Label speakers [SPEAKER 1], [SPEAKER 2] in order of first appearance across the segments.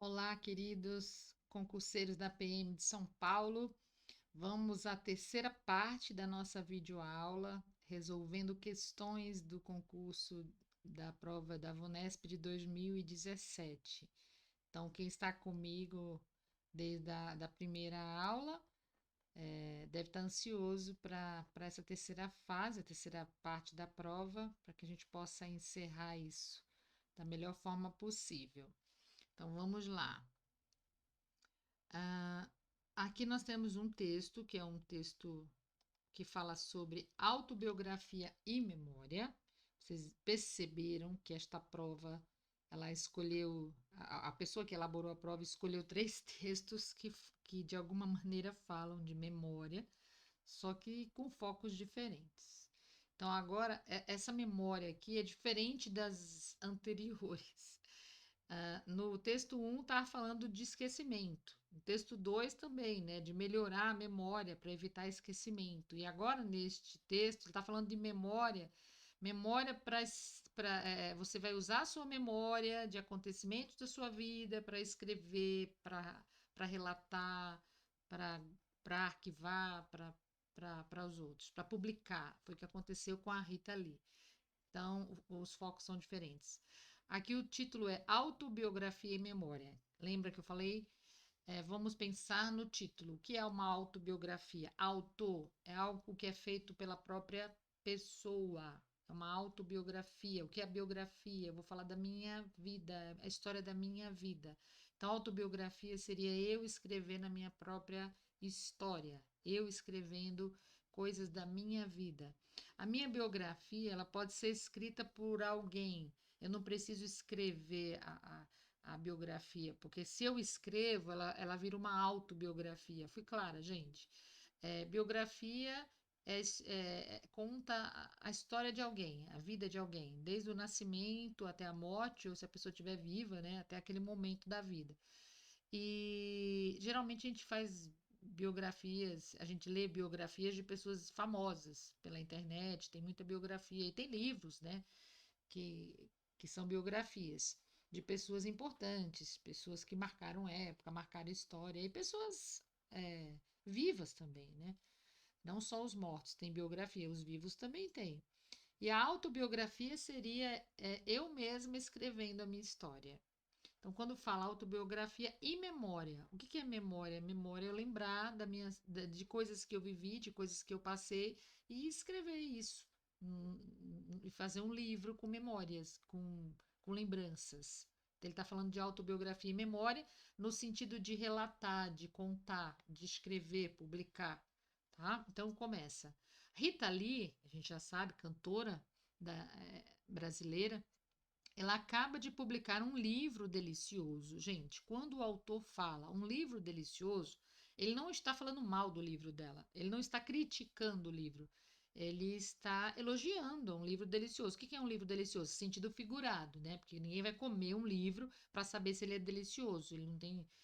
[SPEAKER 1] Olá, queridos concurseiros da PM de São Paulo. Vamos à terceira parte da nossa videoaula, resolvendo questões do concurso da prova da VUNESP de 2017. Então, quem está comigo desde a primeira aula deve estar ansioso para essa terceira fase, a terceira parte da prova, para que a gente possa encerrar isso da melhor forma possível. Então, vamos lá. Ah, aqui nós temos um texto, que é um texto que fala sobre autobiografia e memória. Vocês perceberam que esta prova, ela escolheu, a pessoa que elaborou a prova escolheu três textos que de alguma maneira falam de memória, só que com focos diferentes. Então, agora, essa memória aqui é diferente das anteriores. No texto 1 está falando de esquecimento. No texto 2 também, né, de melhorar a memória para evitar esquecimento. E agora, neste texto, ele está falando de memória. Memória para você vai usar a sua memória de acontecimentos da sua vida para escrever, para relatar, para arquivar, para os outros, para publicar. Foi o que aconteceu com a Rita Lee. Então, os focos são diferentes. Aqui o título é Autobiografia e Memória. Lembra que eu falei? Vamos pensar no título. O que é uma autobiografia? Autor é algo que é feito pela própria pessoa. É uma autobiografia. O que é biografia? Eu vou falar da minha vida, a história da minha vida. Então, autobiografia seria eu escrever na minha própria história, eu escrevendo coisas da minha vida. A minha biografia, ela pode ser escrita por alguém. Eu não preciso escrever a biografia, porque se eu escrevo, ela vira uma autobiografia. Fui clara, gente. Biografia conta a história de alguém, a vida de alguém, desde o nascimento até a morte, ou se a pessoa estiver viva, né, até aquele momento da vida. E geralmente a gente faz biografias, a gente lê biografias de pessoas famosas pela internet, tem muita biografia e tem livros, né, que são biografias de pessoas importantes, pessoas que marcaram época, marcaram história, e pessoas vivas também, né? Não só os mortos têm biografia, os vivos também têm. E a autobiografia seria eu mesma escrevendo a minha história. Então, quando fala autobiografia e memória, o que é memória? Memória é eu lembrar de coisas que eu vivi, de coisas que eu passei e escrever isso. E fazer um livro com memórias, com lembranças. Então, ele está falando de autobiografia e memória no sentido de relatar, de contar, de escrever, publicar. Tá? Então, começa. Rita Lee, a gente já sabe, cantora brasileira, ela acaba de publicar um livro delicioso. Gente, quando o autor fala um livro delicioso, ele não está falando mal do livro dela, ele não está criticando o livro, ele está elogiando um livro delicioso. O que é um livro delicioso? Sentido figurado, né? Porque ninguém vai comer um livro para saber se ele é delicioso, ele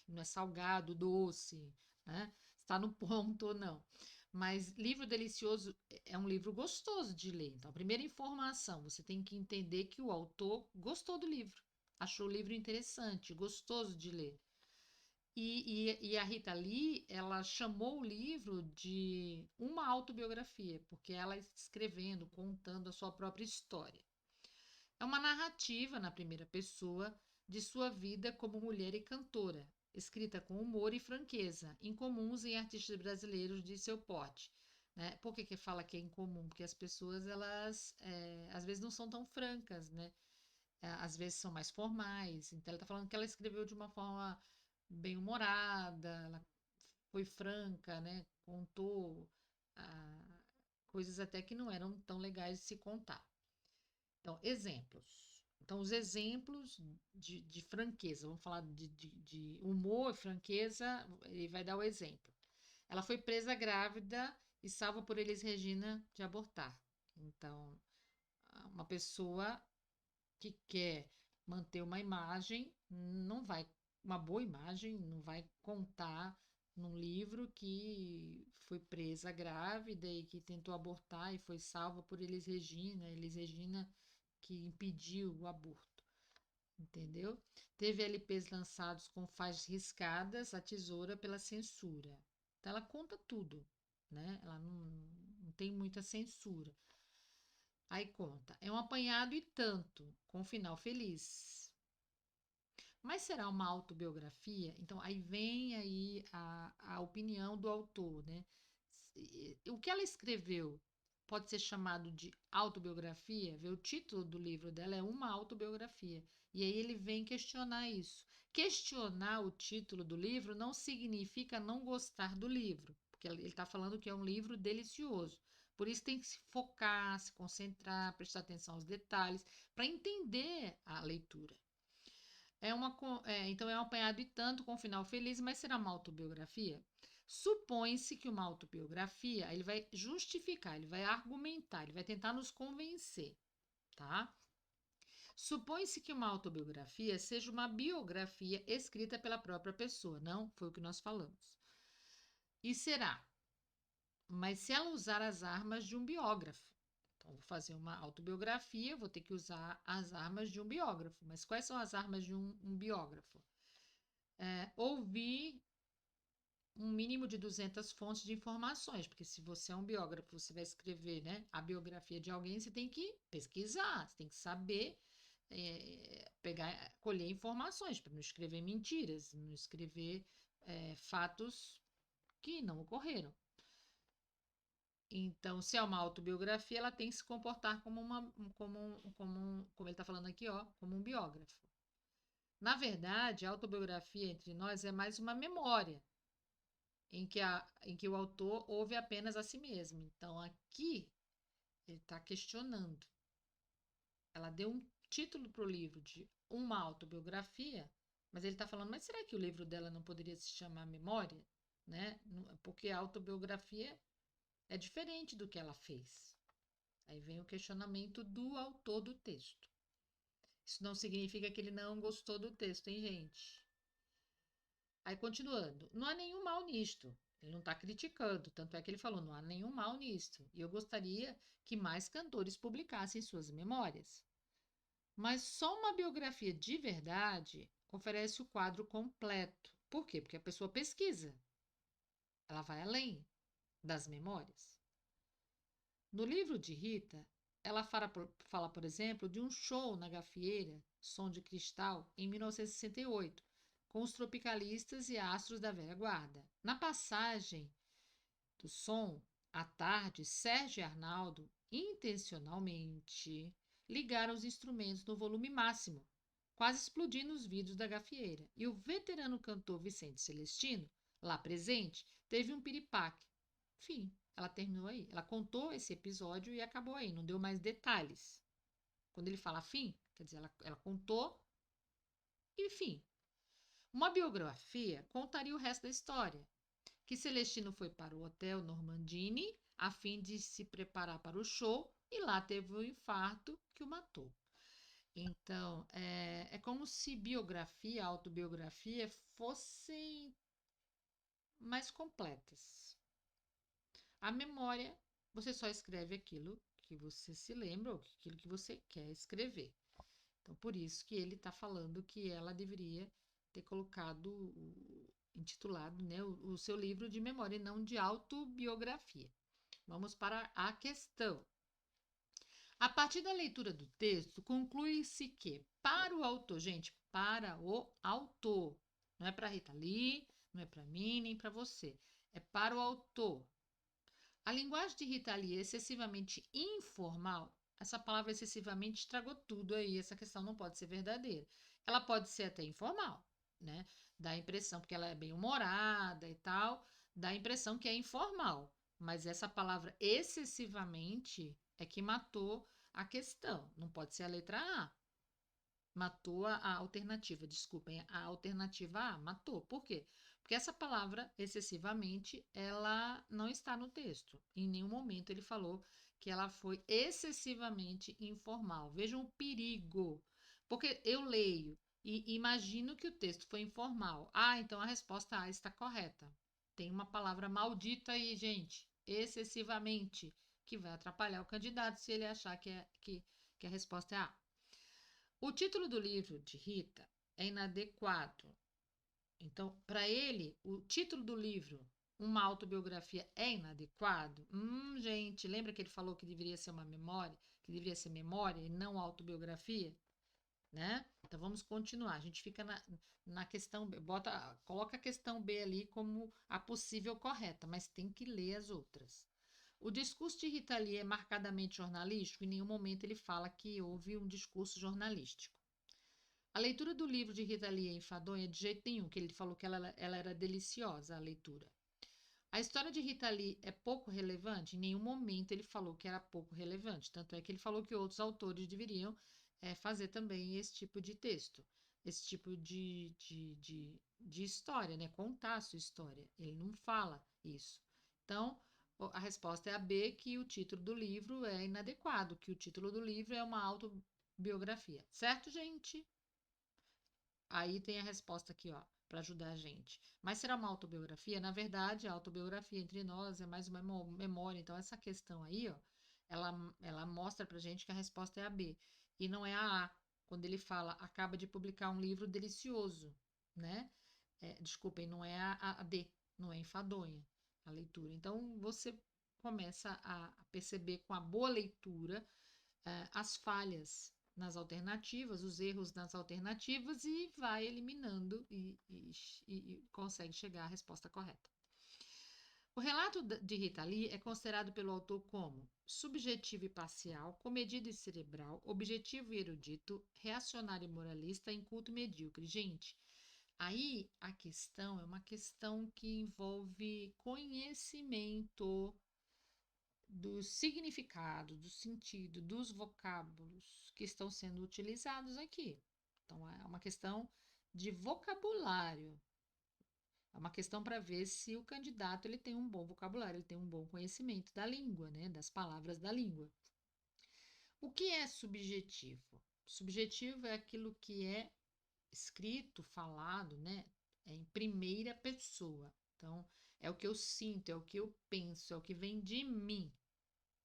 [SPEAKER 1] não é salgado, doce, né? Está no ponto ou não. Mas livro delicioso é um livro gostoso de ler. Então, a primeira informação, você tem que entender que o autor gostou do livro, achou o livro interessante, gostoso de ler. E a Rita Lee, ela chamou o livro de uma autobiografia, porque ela escrevendo, contando a sua própria história. É uma narrativa na primeira pessoa de sua vida como mulher e cantora, escrita com humor e franqueza, incomuns em artistas brasileiros de seu porte. Né? Por que fala que é incomum? Porque as pessoas, elas, às vezes não são tão francas, né? Às vezes são mais formais. Então, ela está falando que ela escreveu de uma forma bem humorada, ela foi franca, né? Contou coisas até que não eram tão legais de se contar. Então, exemplos. Então, os exemplos de franqueza, vamos falar de humor e franqueza, ele vai dar o exemplo. Ela foi presa grávida e salva por Elis Regina de abortar. Então, uma pessoa que quer manter uma imagem, não vai, uma boa imagem, não vai contar num livro que foi presa grávida e que tentou abortar e foi salva por Elis Regina que impediu o aborto. entendeu? Teve LPs lançados com faixas riscadas, a tesoura pela censura. Então ela conta tudo, né? Ela não tem muita censura. Aí conta, é um apanhado e tanto, com final feliz. Mas será uma autobiografia? Então, aí vem aí a opinião do autor, né? O que ela escreveu pode ser chamado de autobiografia? Vê, o título do livro dela é Uma Autobiografia. E aí ele vem questionar isso. Questionar o título do livro não significa não gostar do livro, porque ele está falando que é um livro delicioso. Por isso tem que se focar, se concentrar, prestar atenção aos detalhes, para entender a leitura. Então é um apanhado e tanto com um final feliz, mas será uma autobiografia? Supõe-se que uma autobiografia, ele vai justificar, ele vai argumentar, ele vai tentar nos convencer, tá? Supõe-se que uma autobiografia seja uma biografia escrita pela própria pessoa, não foi o que nós falamos. E será, mas se ela usar as armas de um biógrafo, então vou fazer uma autobiografia, vou ter que usar as armas de um biógrafo. Mas quais são as armas de um biógrafo? Ouvir um mínimo de 200 fontes de informações, porque se você é um biógrafo, você vai escrever, né, a biografia de alguém, você tem que pesquisar, você tem que saber colher informações, para não escrever mentiras, não escrever fatos que não ocorreram. Então, se é uma autobiografia, ela tem que se comportar como ele está falando aqui, ó, como um biógrafo. Na verdade, a autobiografia entre nós é mais uma memória, em que o autor ouve apenas a si mesmo. Então, aqui, ele está questionando. Ela deu um título para o livro de uma autobiografia, mas ele está falando, mas será que o livro dela não poderia se chamar Memória? Né? Porque a autobiografia é diferente do que ela fez. Aí vem o questionamento do autor do texto. Isso não significa que ele não gostou do texto, hein, gente? Aí, continuando, não há nenhum mal nisto. Ele não está criticando, tanto é que ele falou, não há nenhum mal nisto. E eu gostaria que mais cantores publicassem suas memórias. Mas só uma biografia de verdade oferece o quadro completo. Por quê? Porque a pessoa pesquisa. Ela vai além das memórias. No livro de Rita, ela fala, por exemplo, de um show na Gafieira, Som de Cristal, em 1968, com os tropicalistas e astros da velha guarda. Na passagem do som, à tarde, Sérgio e Arnaldo, intencionalmente, ligaram os instrumentos no volume máximo, quase explodindo os vidros da gafieira. E o veterano cantor Vicente Celestino, lá presente, teve um piripaque. Fim. Ela terminou aí. Ela contou esse episódio e acabou aí, não deu mais detalhes. Quando ele fala fim, quer dizer, ela contou e fim. Uma biografia contaria o resto da história. Que Celestino foi para o Hotel Normandini a fim de se preparar para o show e lá teve um infarto que o matou. Então, é como se biografia, autobiografia fossem mais completas. A memória, você só escreve aquilo que você se lembra ou aquilo que você quer escrever. Então, por isso que ele está falando que ela deveria ter colocado, intitulado, né, o seu livro de memória e não de autobiografia. Vamos para a questão. A partir da leitura do texto, conclui-se que, para o autor, gente, para o autor, não é para Rita Lee, não é para mim, nem para você, é para o autor. A linguagem de Rita Lee é excessivamente informal. Essa palavra excessivamente estragou tudo aí. Essa questão não pode ser verdadeira. Ela pode ser até informal, né? Dá a impressão, porque ela é bem humorada e tal, dá a impressão que é informal. Mas essa palavra excessivamente é que matou a questão. Não pode ser a letra A. Matou a alternativa, desculpem, a alternativa A, matou. Por quê? Porque essa palavra, excessivamente, ela não está no texto. Em nenhum momento ele falou que ela foi excessivamente informal. Vejam o perigo. Porque eu leio e imagino que o texto foi informal. Ah, então a resposta A está correta. Tem uma palavra maldita aí, gente. Excessivamente, que vai atrapalhar o candidato se ele achar que a resposta é A. O título do livro de Rita é inadequado. Então, para ele, o título do livro, uma autobiografia, é inadequado? Gente, lembra que ele falou que deveria ser uma memória, que deveria ser memória e não autobiografia, né? Então vamos continuar. A gente fica na questão B, coloca a questão B ali como a possível correta, mas tem que ler as outras. O discurso de Rita Lee é marcadamente jornalístico? Em nenhum momento ele fala que houve um discurso jornalístico. A leitura do livro de Rita Lee é enfadonha? De jeito nenhum, que ele falou que ela era deliciosa, a leitura. A história de Rita Lee é pouco relevante? Em nenhum momento ele falou que era pouco relevante. Tanto é que ele falou que outros autores deveriam fazer também esse tipo de texto, esse tipo de história, né? Contar a sua história. Ele não fala isso. Então, a resposta é a B, que o título do livro é inadequado, que o título do livro é uma autobiografia. Certo, gente? Aí tem a resposta aqui, ó, para ajudar a gente. Mas será uma autobiografia? Na verdade, a autobiografia entre nós é mais uma memória. Então, essa questão aí, ó, ela mostra pra gente que a resposta é a B e não é a A, quando ele fala acaba de publicar um livro delicioso, né? Desculpem, não é a D, não é enfadonha a leitura. Então, você começa a perceber com a boa leitura as falhas nas alternativas, os erros nas alternativas e vai eliminando e consegue chegar à resposta correta. O relato de Rita Lee é considerado pelo autor como subjetivo e parcial, comedido e cerebral, objetivo e erudito, reacionário e moralista, inculto e medíocre. Gente, aí a questão é uma questão que envolve conhecimento do significado, do sentido, dos vocábulos que estão sendo utilizados aqui. Então, é uma questão de vocabulário. É uma questão para ver se o candidato ele tem um bom vocabulário, ele tem um bom conhecimento da língua, né, das palavras da língua. O que é subjetivo? Subjetivo é aquilo que é escrito, falado, né, em primeira pessoa. Então, é o que eu sinto, é o que eu penso, é o que vem de mim.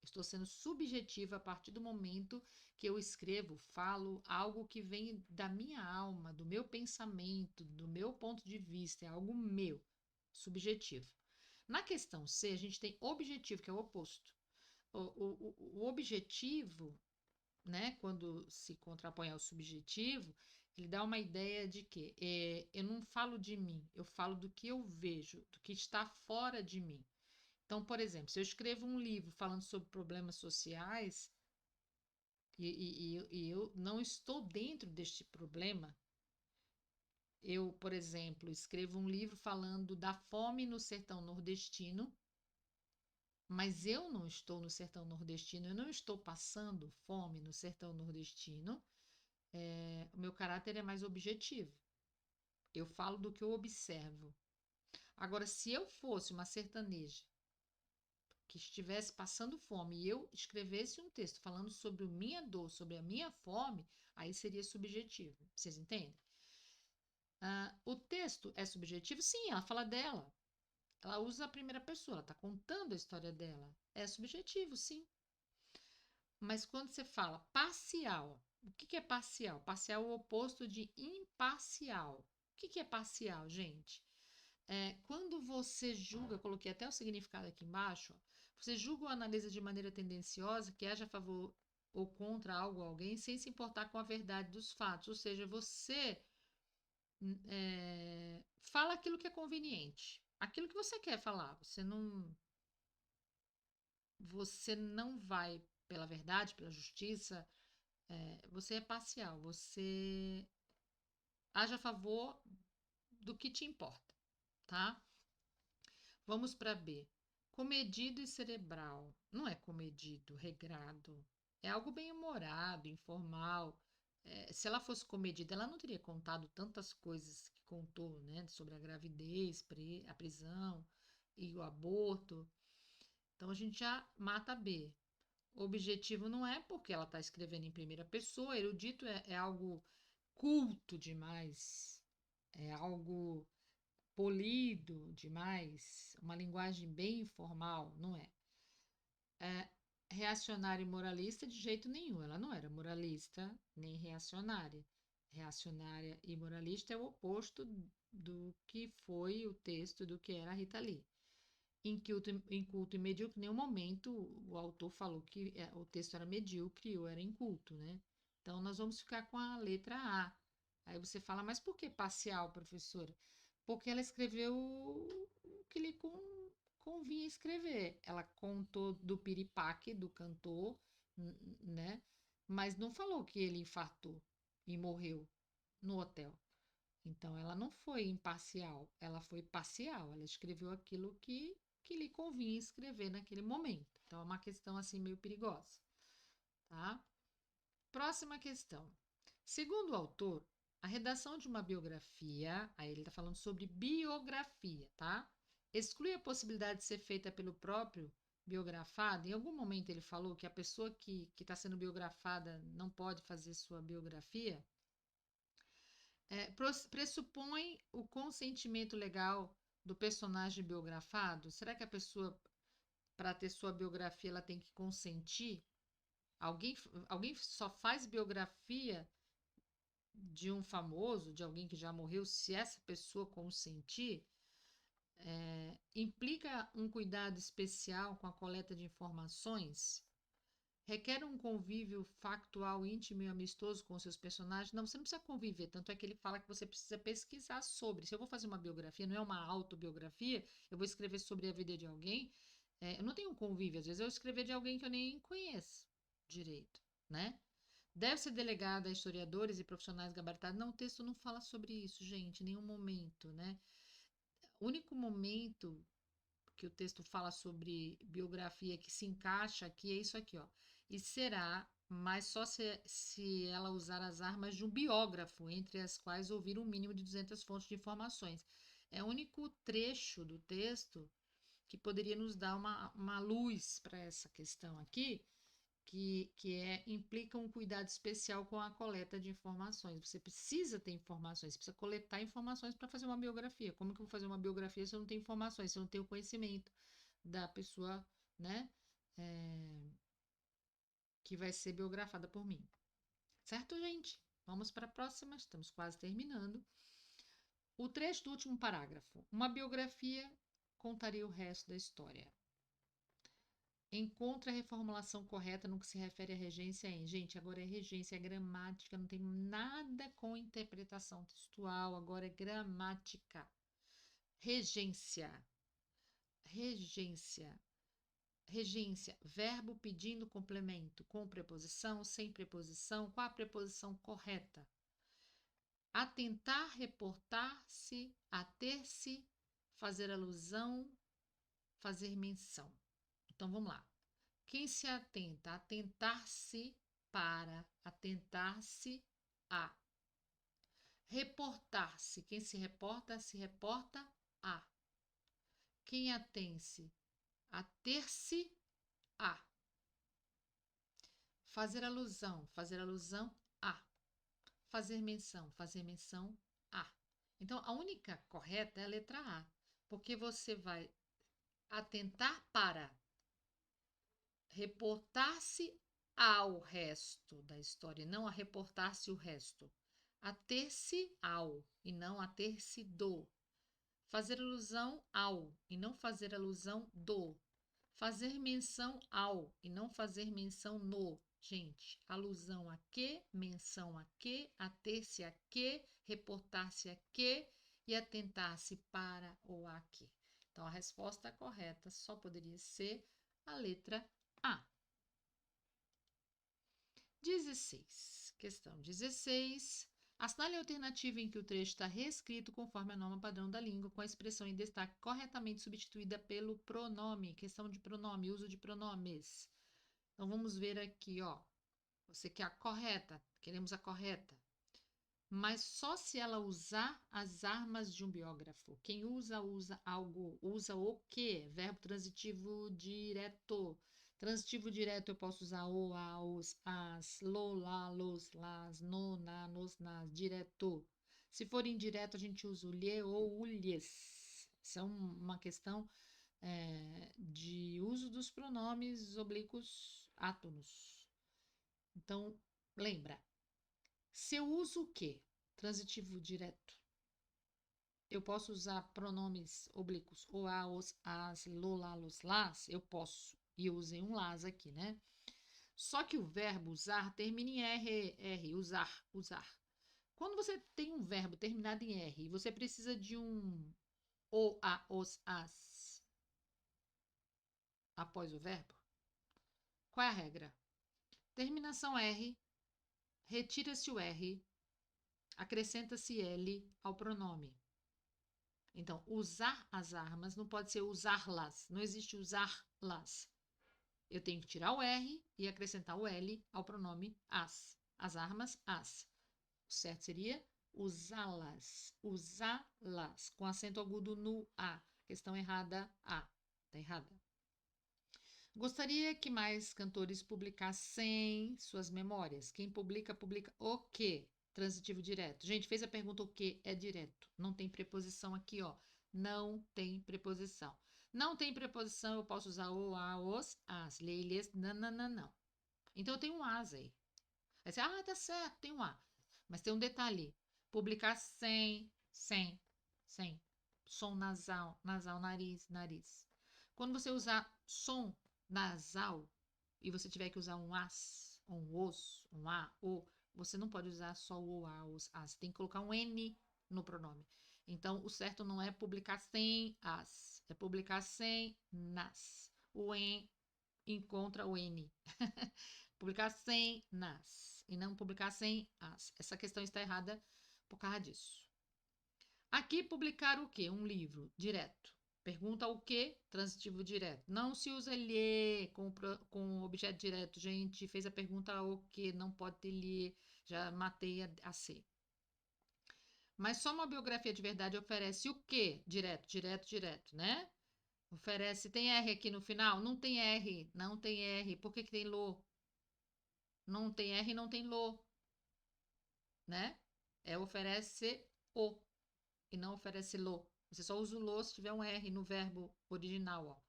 [SPEAKER 1] Estou sendo subjetiva a partir do momento que eu escrevo, falo algo que vem da minha alma, do meu pensamento, do meu ponto de vista, é algo meu, subjetivo. Na questão C, a gente tem objetivo, que é o oposto. O objetivo, né, quando se contrapõe ao subjetivo, ele dá uma ideia de que eu não falo de mim, eu falo do que eu vejo, do que está fora de mim. Então, por exemplo, se eu escrevo um livro falando sobre problemas sociais e eu não estou dentro deste problema, eu, por exemplo, escrevo um livro falando da fome no sertão nordestino, mas eu não estou no sertão nordestino, eu não estou passando fome no sertão nordestino, o meu caráter é mais objetivo. Eu falo do que eu observo. Agora, se eu fosse uma sertaneja que estivesse passando fome e eu escrevesse um texto falando sobre a minha dor, sobre a minha fome, aí seria subjetivo. Vocês entendem? O texto é subjetivo? Sim, ela fala dela. Ela usa a primeira pessoa, ela está contando a história dela. É subjetivo, sim. Mas quando você fala parcial, o que é parcial? Parcial é o oposto de imparcial. O que é parcial, gente? Quando você julga, coloquei até o significado aqui embaixo, você julga ou analisa de maneira tendenciosa que haja a favor ou contra algo ou alguém sem se importar com a verdade dos fatos. Ou seja, você fala aquilo que é conveniente, aquilo que você quer falar. Você não vai pela verdade, pela justiça, você é parcial, você age a favor do que te importa, tá? Vamos para B. Comedido e cerebral. Não é comedido, regrado. É algo bem humorado, informal. Se ela fosse comedida, ela não teria contado tantas coisas que contou, né? Sobre a gravidez, a prisão e o aborto. Então a gente já mata B. O objetivo não é porque ela está escrevendo em primeira pessoa. Erudito é algo culto demais. É algo polido demais, uma linguagem bem informal, não é? reacionária e moralista de jeito nenhum. Ela não era moralista nem reacionária. Reacionária e moralista é o oposto do que foi o texto do que era a Rita Lee. Inculto e medíocre, em nenhum momento o autor falou que o texto era medíocre ou era inculto, né? Então, nós vamos ficar com a letra A. Aí você fala, mas por que parcial, professora? Porque ela escreveu o que lhe convinha escrever. Ela contou do piripaque do cantor, né? Mas não falou que ele infartou e morreu no hotel. Então, ela não foi imparcial, ela foi parcial. Ela escreveu aquilo que lhe convinha escrever naquele momento. Então, é uma questão assim meio perigosa, tá? Próxima questão. Segundo o autor, a redação de uma biografia, aí ele está falando sobre biografia, tá? Exclui a possibilidade de ser feita pelo próprio biografado. Em algum momento ele falou que a pessoa que está sendo biografada não pode fazer sua biografia. Pressupõe o consentimento legal do personagem biografado? Será que a pessoa, para ter sua biografia, ela tem que consentir? Alguém só faz biografia de um famoso, de alguém que já morreu, se essa pessoa consentir? Implica um cuidado especial com a coleta de informações? Requer um convívio factual, íntimo e amistoso com seus personagens? Não, você não precisa conviver, tanto é que ele fala que você precisa pesquisar sobre. Se eu vou fazer uma biografia, não é uma autobiografia, eu vou escrever sobre a vida de alguém, eu não tenho um convívio, às vezes eu vou escrever de alguém que eu nem conheço direito, né? Deve ser delegada a historiadores e profissionais gabaritados. Não, o texto não fala sobre isso, gente, em nenhum momento, né? O único momento que o texto fala sobre biografia que se encaixa aqui é isso aqui, ó. E será, mas só se ela usar as armas de um biógrafo, entre as quais ouvir um mínimo de 200 fontes de informações. É o único trecho do texto que poderia nos dar uma luz para essa questão aqui, implica um cuidado especial com a coleta de informações. Você precisa ter informações, você precisa coletar informações para fazer uma biografia. Como que eu vou fazer uma biografia se eu não tenho informações, se eu não tenho conhecimento da pessoa, né, que vai ser biografada por mim? Certo, gente? Vamos para a próxima, estamos quase terminando. O trecho do último parágrafo. Uma biografia contaria o resto da história. Encontre a reformulação correta no que se refere à regência em. Gente, agora é regência, é gramática, não tem nada com interpretação textual, agora é gramática. Regência. Regência. Regência, verbo pedindo complemento, com preposição, sem preposição, qual a preposição correta? Atentar, reportar-se, ater-se, fazer alusão, fazer menção. Então, vamos lá. Quem se atenta? Atentar-se para, atentar-se a. Reportar-se. Quem se reporta a. Quem atém-se? Ater-se a. Fazer alusão a. Fazer menção a. Então, a única correta é a letra A, porque você vai atentar para, reportar-se ao resto da história, não a reportar-se o resto. A ter-se ao e não a ter-se do. Fazer alusão ao e não fazer alusão do. Fazer menção ao e não fazer menção no. Gente, alusão a que, menção a que, ater-se a que, reportar-se a que e atentar-se para ou a que. Então, a resposta correta só poderia ser a letra A. 16. Questão 16. Assinale a alternativa em que o trecho está reescrito conforme a norma padrão da língua, com a expressão em destaque corretamente substituída pelo pronome. Questão de pronome, uso de pronomes. Então, vamos ver aqui, ó. Você quer a correta, queremos a correta. Mas só se ela usar as armas de um biógrafo. Quem usa, usa algo. Usa o quê? Verbo transitivo direto. Transitivo direto eu posso usar o, a, os, as, lo, lá, los, las, no, na, nos, nas, direto. Se for indireto, a gente usa o lhe ou o lhes. Isso é uma questão de uso dos pronomes oblíquos átonos. Então, lembra, se eu uso o quê? Transitivo direto. Eu posso usar pronomes oblíquos, o, a, os, as, lo, lá, los, las, eu posso. E eu usei um las aqui, né? Só que o verbo usar termina em R, usar, usar. Quando você tem um verbo terminado em R e você precisa de um o, a, os, as após o verbo, qual é a regra? Terminação R, retira-se o R, acrescenta-se L ao pronome. Então, usar as armas não pode ser usar-las, não existe usar-las. Eu tenho que tirar o R e acrescentar o L ao pronome as. As armas, as. O certo seria usá-las, usá-las, com acento agudo no A. Questão errada, A. Está errada. Gostaria que mais cantores publicassem suas memórias. Quem publica, publica o quê? Transitivo direto. Gente, fez a pergunta o quê? É direto. Não tem preposição aqui, ó. Não tem preposição. Não tem preposição, eu posso usar o, a, os, as, lhes, não. Então, eu tenho um as aí. Aí você, tá certo, tem um a. Mas tem um detalhe. Publicar sem. Som nasal, nariz. Quando você usar som nasal e você tiver que usar um as, um os, um a, o, você não pode usar só o a, os, as. Tem que colocar um n no pronome. Então, o certo não é publicar sem as, é publicar sem nas. O en encontra o n. Publicar sem nas e não publicar sem as. Essa questão está errada por causa disso. Aqui, publicar o quê? Um livro, direto. Pergunta o quê? Transitivo direto. Não se usa lhe com objeto direto. Gente, fez a pergunta o quê? Não pode ter lhe. Já matei a C. Mas só uma biografia de verdade oferece o quê? Direto, né? Oferece. Tem R aqui no final? Não tem R. Não tem R. Por que tem lo? Não tem R e não tem lo, né? Oferece o e não oferece lo. Você só usa o lo se tiver um R no verbo original, ó.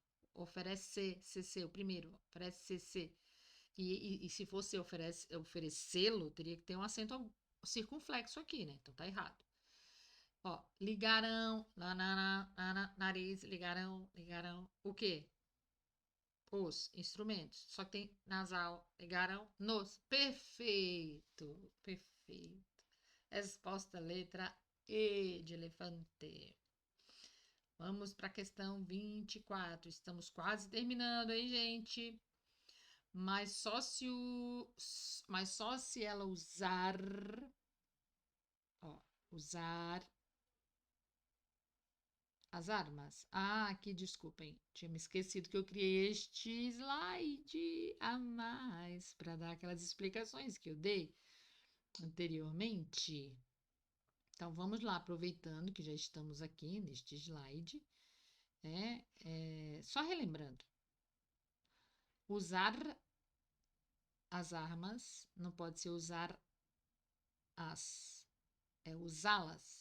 [SPEAKER 1] Oferece CC, o primeiro, oferece CC. E se fosse oferecê-lo, teria que ter um acento circunflexo aqui, né? Então tá errado. Ó, ligarão, nariz, ligarão. O quê? Os instrumentos. Só que tem nasal, ligaram nos. Perfeito. Resposta letra E de elefante. Vamos para a questão 24. Estamos quase terminando, hein, gente? Mas só se ela usar, ó, usar as armas. Aqui, desculpem, tinha me esquecido que eu criei este slide a mais para dar aquelas explicações que eu dei anteriormente. Então, vamos lá, aproveitando que já estamos aqui neste slide, só relembrando. Usar as armas não pode ser usar as, é usá-las.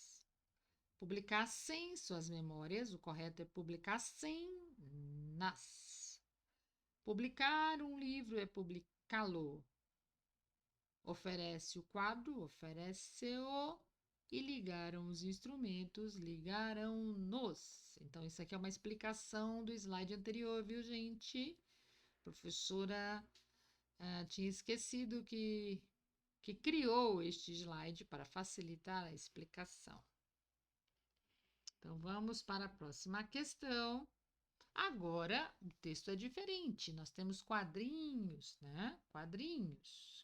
[SPEAKER 1] Publicar sem suas memórias, o correto é publicar sem nas. Publicar um livro é publicá-lo. Oferece o quadro, oferece-o. E ligaram os instrumentos, ligaram-nos. Então, isso aqui é uma explicação do slide anterior, viu, gente? A professora tinha esquecido que criou este slide para facilitar a explicação. Então, vamos para a próxima questão. Agora, o texto é diferente. Nós temos quadrinhos, né? Quadrinhos.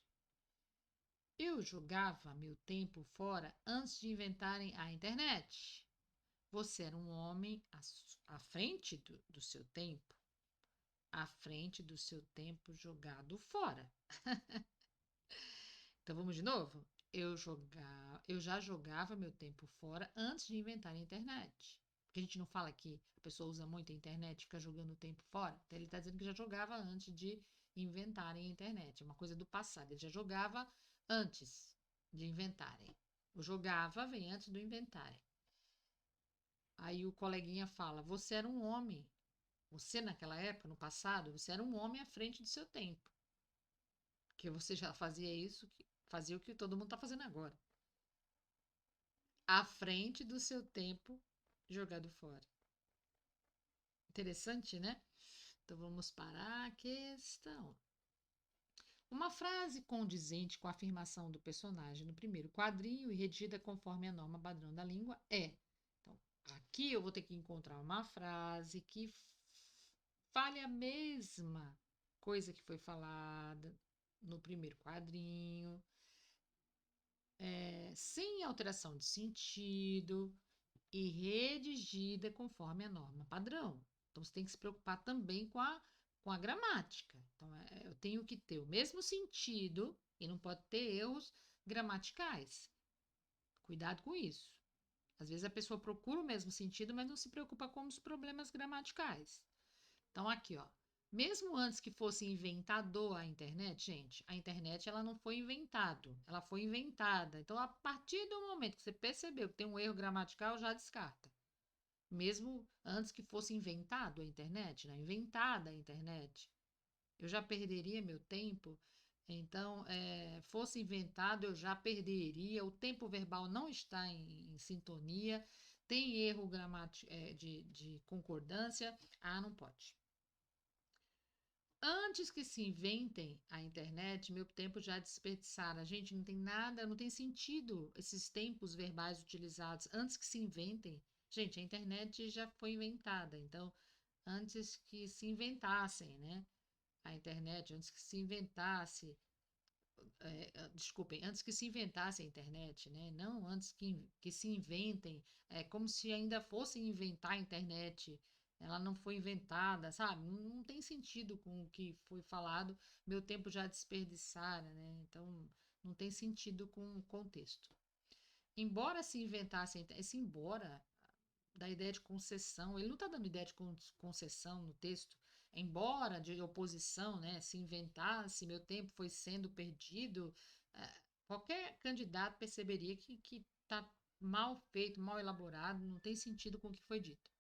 [SPEAKER 1] Eu jogava meu tempo fora antes de inventarem a internet. Você era um homem à frente do seu tempo. À frente do seu tempo jogado fora. Então, vamos de novo? Eu já jogava meu tempo fora antes de inventar a internet. Porque a gente não fala que a pessoa usa muito a internet e fica jogando o tempo fora. Então, ele está dizendo que já jogava antes de inventarem a internet. É uma coisa do passado. Ele já jogava antes de inventarem. O jogava vem antes do inventarem. Aí o coleguinha fala: você era um homem. Você, naquela época, no passado, você era um homem à frente do seu tempo. Porque você já fazia isso, fazia o que todo mundo está fazendo agora. À frente do seu tempo jogado fora. Interessante, né? Então vamos para a questão. Uma frase condizente com a afirmação do personagem no primeiro quadrinho e redigida conforme a norma padrão da língua é. Então, aqui eu vou ter que encontrar uma frase que fale a mesma coisa que foi falada no primeiro quadrinho, sem alteração de sentido e redigida conforme a norma padrão. Então, você tem que se preocupar também com a gramática. Então, eu tenho que ter o mesmo sentido e não pode ter erros gramaticais. Cuidado com isso. Às vezes a pessoa procura o mesmo sentido, mas não se preocupa com os problemas gramaticais. Então, aqui, ó. Mesmo antes que fosse inventador a internet, gente, a internet ela não foi inventado, ela foi inventada. Então, a partir do momento que você percebeu que tem um erro gramatical, já descarta. Mesmo antes que fosse inventado a internet, né? Inventada a internet, eu já perderia meu tempo. Então, fosse inventado, eu já perderia. O tempo verbal não está em sintonia, tem erro de concordância. Ah, não pode. Antes que se inventem a internet, meu tempo já desperdiçara. Gente, não tem nada, não tem sentido esses tempos verbais utilizados antes que se inventem. Gente, a internet já foi inventada, então, antes que se inventassem, né? A internet, antes que se inventasse, desculpem, antes que se inventasse a internet, né? Não antes que se inventem, é como se ainda fossem inventar a internet. Ela não foi inventada, sabe? Não tem sentido com o que foi falado, meu tempo já desperdiçara, né? Então, não tem sentido com o contexto. Embora se inventasse, esse embora da ideia de concessão, ele não está dando ideia de concessão no texto, embora de oposição, né, se inventasse, meu tempo foi sendo perdido, qualquer candidato perceberia que está mal feito, mal elaborado, não tem sentido com o que foi dito.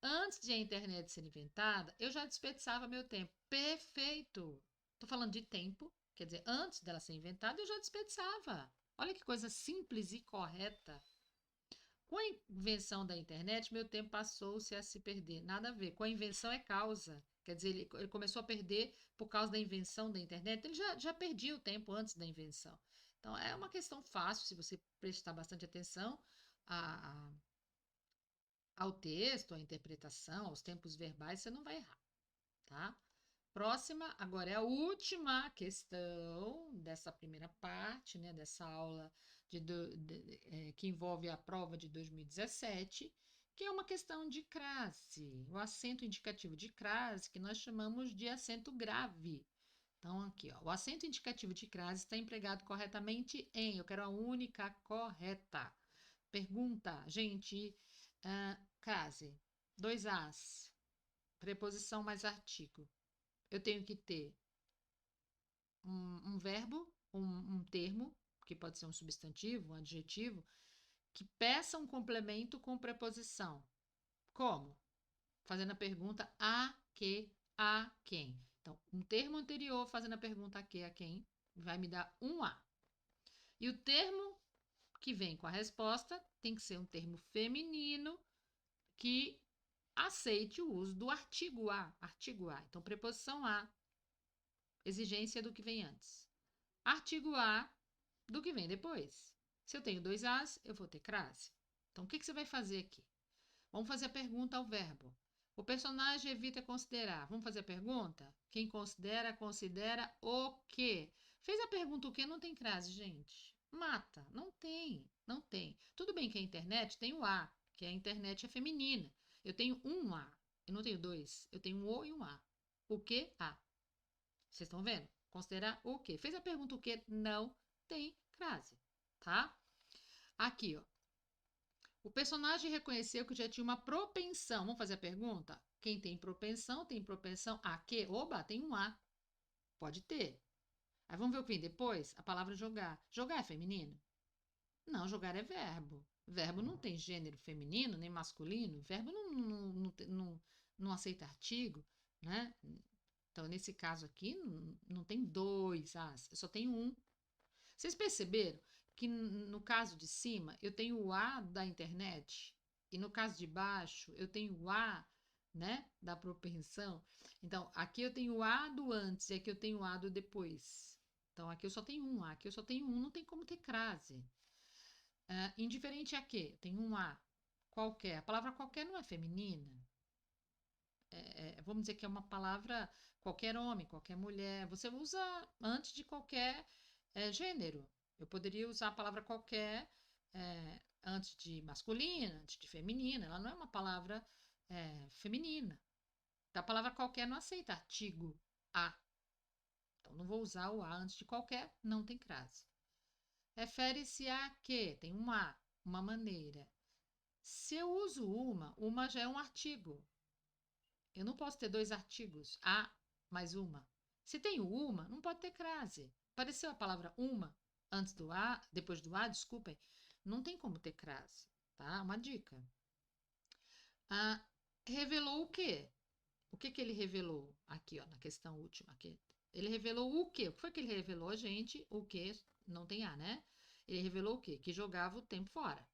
[SPEAKER 1] Antes de a internet ser inventada, eu já desperdiçava meu tempo. Perfeito! Estou falando de tempo, quer dizer, antes dela ser inventada, eu já desperdiçava. Olha que coisa simples e correta. Com a invenção da internet, meu tempo passou-se a se perder. Nada a ver. Com a invenção é causa. Quer dizer, ele começou a perder por causa da invenção da internet. Ele já perdia o tempo antes da invenção. Então, é uma questão fácil, se você prestar bastante atenção ao texto, à interpretação, aos tempos verbais, você não vai errar, tá? Próxima, agora é a última questão dessa primeira parte, né, dessa aula que envolve a prova de 2017, que é uma questão de crase, o acento indicativo de crase, que nós chamamos de acento grave. Então, aqui, ó, o acento indicativo de crase está empregado corretamente em, eu quero a única correta. Pergunta, gente, crase, 2 As, preposição mais artigo. Eu tenho que ter um verbo, um termo, que pode ser um substantivo, um adjetivo, que peça um complemento com preposição. Como? Fazendo a pergunta a que, a quem. Então, um termo anterior fazendo a pergunta a que, a quem, vai me dar um a. E o termo que vem com a resposta tem que ser um termo feminino que aceite o uso do artigo a. Artigo a. Então, preposição a, exigência do que vem antes. Artigo a do que vem depois. Se eu tenho 2 As, eu vou ter crase. Então, o que você vai fazer aqui? Vamos fazer a pergunta ao verbo. O personagem evita considerar. Vamos fazer a pergunta? Quem considera, considera o quê? Fez a pergunta o quê? Não tem crase, gente. Mata. Não tem. Não tem. Tudo bem que a internet tem o A, que a internet é feminina. Eu tenho um A. Eu não tenho 2. Eu tenho um O e um A. O que? A. Vocês estão vendo? Considerar o quê? Fez a pergunta o quê? Não tem crase, tá? Aqui, ó. O personagem reconheceu que já tinha uma propensão. Vamos fazer a pergunta? Quem tem propensão a quê? Oba, tem um A. Pode ter. Aí vamos ver o que vem depois? A palavra jogar. Jogar é feminino? Não, jogar é verbo. Verbo não tem gênero feminino nem masculino. Verbo não aceita artigo, né? Então, nesse caso aqui, não tem dois As, eu só tenho um. Vocês perceberam que no caso de cima eu tenho o A da internet e no caso de baixo eu tenho o A, né, da propensão. Então, aqui eu tenho o A do antes e aqui eu tenho o A do depois. Então, aqui eu só tenho um A, aqui eu só tenho um, não tem como ter crase. Indiferente a quê? Eu tenho um A qualquer. A palavra qualquer não é feminina. Vamos dizer que é uma palavra qualquer homem, qualquer mulher. Você usa antes de qualquer gênero. Eu poderia usar a palavra qualquer antes de masculina, antes de feminina. Ela não é uma palavra feminina. A palavra qualquer não aceita artigo a. Então, não vou usar o a antes de qualquer, não tem crase. Refere-se a que? Tem um a, uma maneira. Se eu uso uma já é um artigo. Eu não posso ter dois artigos, a mais uma. Se tenho uma, não pode ter crase. Apareceu a palavra uma antes do a, depois do a, desculpem, não tem como ter crase, tá? Uma dica. Revelou o quê? O que ele revelou aqui, ó, na questão última aqui? Ele revelou o quê? O que foi que ele revelou a gente? O quê? Não tem a, né? Ele revelou o quê? Que jogava o tempo fora.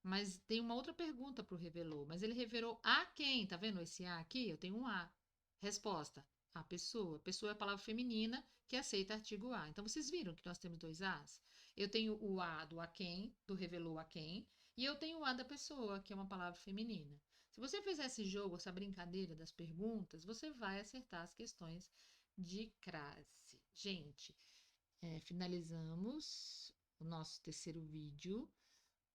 [SPEAKER 1] Mas tem uma outra pergunta para o revelou. Mas ele revelou a quem? Tá vendo esse a aqui? Eu tenho um a. Resposta: a pessoa. Pessoa é a palavra feminina que aceita artigo a. Então vocês viram que nós temos dois as? Eu tenho o a do a quem, do revelou a quem, e eu tenho o a da pessoa, que é uma palavra feminina. Se você fizer esse jogo, essa brincadeira das perguntas, você vai acertar as questões de crase. Gente, finalizamos o nosso terceiro vídeo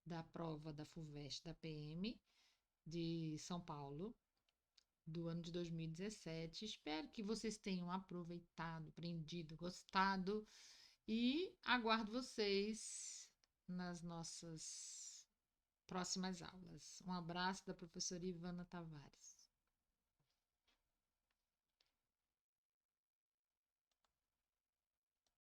[SPEAKER 1] da prova da FUVEST da PM de São Paulo, do ano de 2017. Espero que vocês tenham aproveitado, aprendido, gostado e aguardo vocês nas nossas próximas aulas. Um abraço da professora Ivana Tavares.